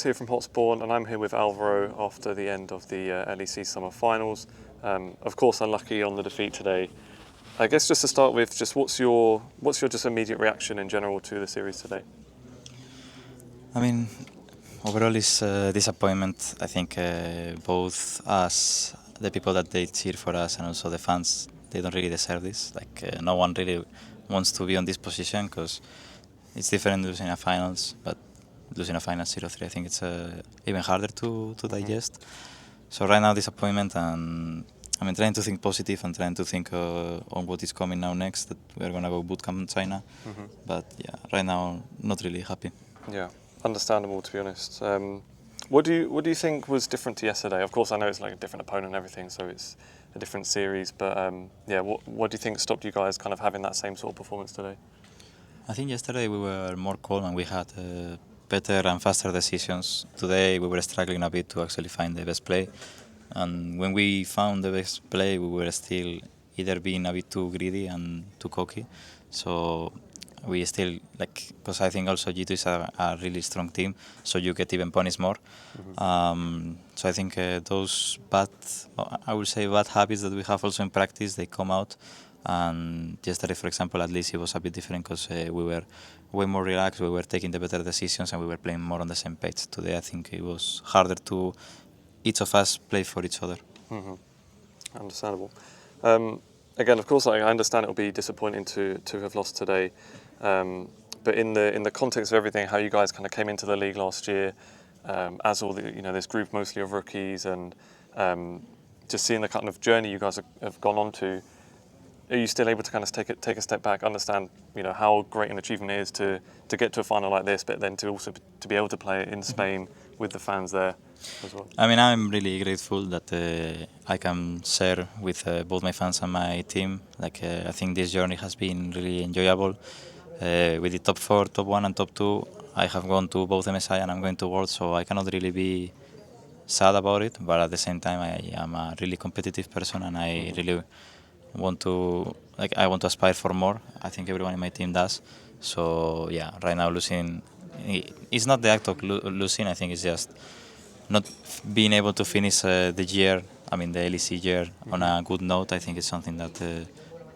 Here from Hotspawn, and I'm here with Álvaro after the end of the LEC Summer Finals. Of course, unlucky on the defeat today. I guess just to start with, just what's your just immediate reaction in general to the series today? I mean, overall it's a disappointment. I think both us, the people that they cheer for us, and also the fans, they don't really deserve this. Like no one really wants to be on this position because it's different losing a finals, but losing a final 0-3, I think it's even harder to digest. So right now, disappointment, and I'm trying to think positive and trying to think on what is coming now next, that we're going to go bootcamp in China. But yeah, right now, not really happy. Yeah, understandable, to be honest. What do you think was different to yesterday? Of course, I know it's like a different opponent and everything, so it's a different series, but yeah, what do you think stopped you guys kind of having that same sort of performance today? I think yesterday we were more calm and we had better and faster decisions. Today we were struggling a bit to actually find the best play, and when we found the best play, we were still either being a bit too greedy and too cocky. So we still, because I think also G2 is a really strong team, so you get even punished more. So I think those bad habits that we have also in practice, they come out. And yesterday, for example, at least it was a bit different because we were way more relaxed, we were taking the better decisions, and we were playing more on the same page. Today, I think it was harder to each of us play for each other. Understandable. Again, of course, I understand it will be disappointing to have lost today, but in the context of everything, how you guys kind of came into the league last year, as all the this group mostly of rookies, and just seeing the kind of journey you guys have gone on to. Are you still able to kind of take a step back, understand how great an achievement it is to get to a final like this, but then to also to be able to play it in Spain with the fans there as well? I mean, I'm really grateful that I can share with both my fans and my team. I think this journey has been really enjoyable. With the top 4, top 1 and top 2, I have gone to both MSI and I'm going to Worlds, so I cannot really be sad about it, but at the same time I am a really competitive person and I really want to aspire for more. I think everyone in my team does. So yeah, right now losing, it's not the act of losing. I think it's just not being able to finish the year. I mean the LEC year on a good note. I think it's something that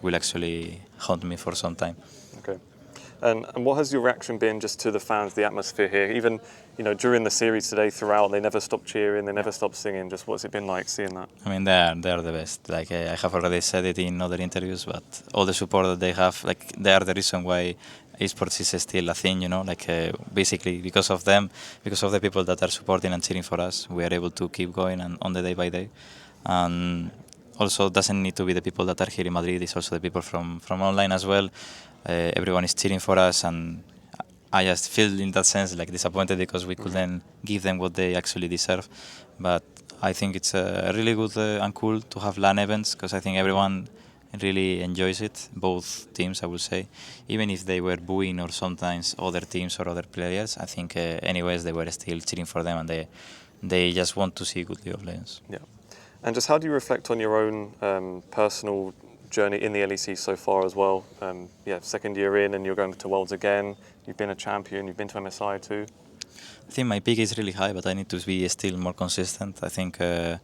will actually haunt me for some time. Okay. And what has your reaction been just to the fans, the atmosphere here? Even during the series today, throughout, they never stopped cheering, they never stopped singing. Just what's it been like seeing that? I mean, they are the best. I have already said it in other interviews, but all the support that they have, they are the reason why esports is still a thing. Basically because of them, because of the people that are supporting and cheering for us, we are able to keep going and on the day by day. And also, it doesn't need to be the people that are here in Madrid. It's also the people from online as well. Everyone is cheering for us, and I just feel in that sense disappointed because we couldn't give them what they actually deserve. But I think it's really good and cool to have LAN events because I think everyone really enjoys it, both teams I would say. Even if they were booing or sometimes other teams or other players, I think anyways they were still cheering for them and they just want to see good League of Legends. Yeah. And just how do you reflect on your own personal journey in the LEC so far as well? Yeah, second year in and you're going to Worlds again. You've been a champion, you've been to MSI too. I think my peak is really high, but I need to be still more consistent. I think I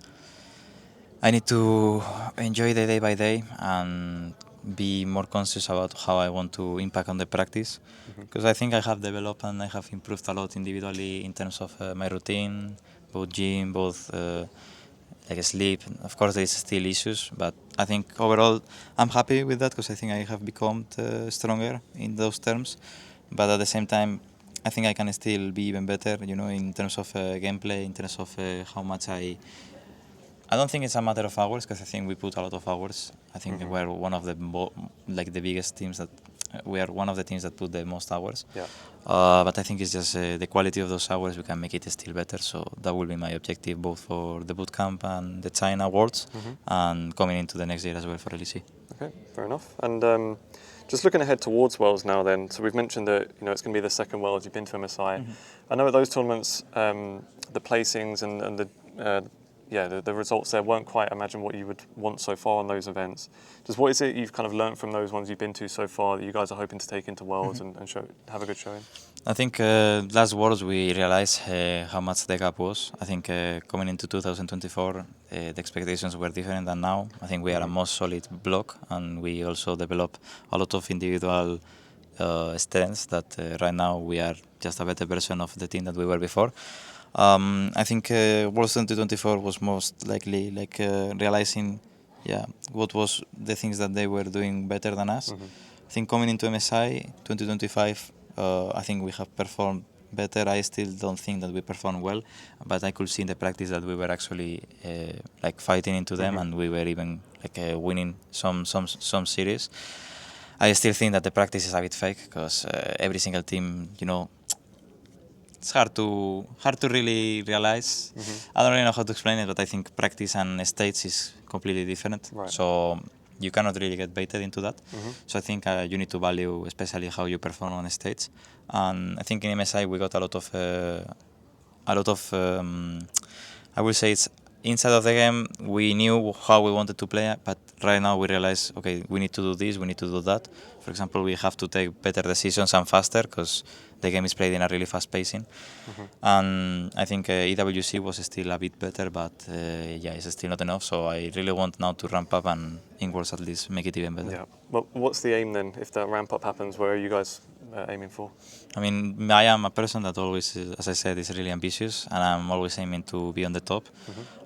need to enjoy the day by day and be more conscious about how I want to impact on the practice. Because I think I have developed and I have improved a lot individually in terms of my routine, both gym, both sleep. Of course, there is still issues, but I think overall I'm happy with that because I think I have become stronger in those terms. But at the same time, I think I can still be even better, in terms of gameplay, in terms of how much I don't think it's a matter of hours because I think we put a lot of hours. I think we're one of the the biggest teams that we are one of the teams that put the most hours. Yeah. But I think it's just the quality of those hours, we can make it still better. So that will be my objective both for the bootcamp and the China Worlds and coming into the next year as well for LEC. Okay, fair enough. And just looking ahead towards Worlds now then, so we've mentioned that it's going to be the second Worlds, you've been to MSI. I know at those tournaments, the placings and the yeah, the results there weren't quite, imagine, what you would want so far on those events. Just what is it you've kind of learned from those ones you've been to so far that you guys are hoping to take into Worlds and have a good showing? I think last Worlds we realized how much the gap was. I think coming into 2024, the expectations were different than now. I think we are a more solid block, and we also develop a lot of individual strengths that right now we are just a better version of the team that we were before. I think Worlds 2024 was most likely like realizing, what was the things that they were doing better than us. I think coming into MSI 2025, I think we have performed better. I still don't think that we performed well, but I could see in the practice that we were actually like fighting into them, and we were even like winning some series. I still think that the practice is a bit fake because every single team, you know, it's hard to really realize. I don't really know how to explain it, but I think practice and states is completely different. Right. So you cannot really get baited into that. So I think you need to value especially how you perform on states. And I think in MSI we got a lot of I will say it's inside of the game. We knew how we wanted to play, but right now we realize, okay, we need to do this, we need to do that. For example, we have to take better decisions and faster because the game is played in a really fast pacing. And I think EWC was still a bit better, but it's still not enough. So I really want now to ramp up and in Worlds at least make it even better. Yeah. Well, what's the aim then? If that ramp up happens, where are you guys aiming for? I mean, I am a person that always, as I said, is really ambitious, and I'm always aiming to be on the top.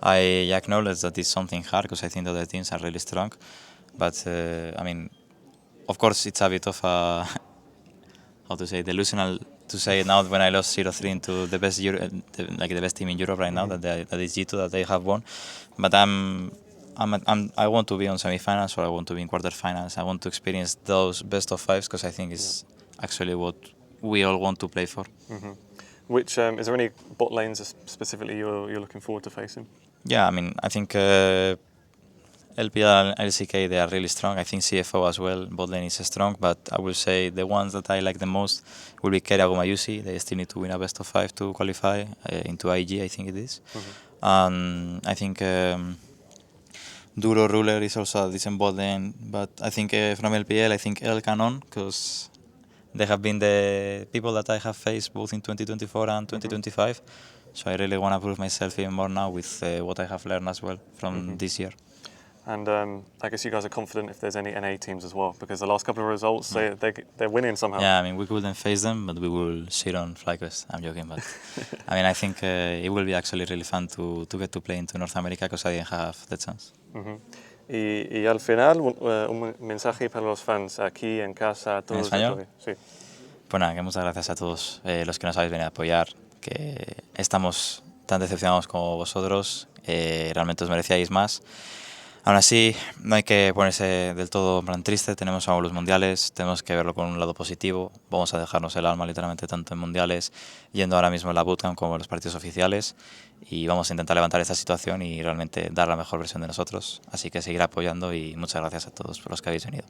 I acknowledge that it's something hard because I think the other teams are really strong. But I mean, of course, it's a bit of a delusional to say now when I lost 0-3 into the best the best team in Europe right now, that is G2, that they have won. But I want to be on semi-finals, or I want to be in quarterfinals. I want to experience those best of fives because I think it's actually what we all want to play for. Which is there any bot lanes specifically you're looking forward to facing? Yeah, I mean, I think LPL and LCK, they are really strong. I think CFO as well, bot lane is strong, but I will say the ones that I like the most will be Kerago Mayusi. They still need to win a best of 5 to qualify into IG, I think it is. And I think Duro Ruler is also a decent bot lane, but I think from LPL, I think El Canon, because they have been the people that I have faced both in 2024 and 2025. So I really want to prove myself even more now with what I have learned as well from this year. And I guess you guys are confident if there's any NA teams as well, because the last couple of results, they're winning somehow. Yeah, I mean, we couldn't face them, but we will sit on FlyQuest. I'm joking, but I mean, I think it will be actually really fun to get to play into North America because I didn't have the chance. Y al final, un mensaje para los fans aquí en casa, a todos. ¿En español? Sí. Pues nada, que muchas gracias a todos los que nos habéis venido a apoyar, que estamos tan decepcionados como vosotros, realmente os merecíais más. Aún así, no hay que ponerse del todo en plan triste, tenemos aún los mundiales, tenemos que verlo con un lado positivo, vamos a dejarnos el alma literalmente tanto en mundiales, yendo ahora mismo en la bootcamp como en los partidos oficiales, y vamos a intentar levantar esta situación y realmente dar la mejor versión de nosotros, así que seguir apoyando y muchas gracias a todos por los que habéis venido.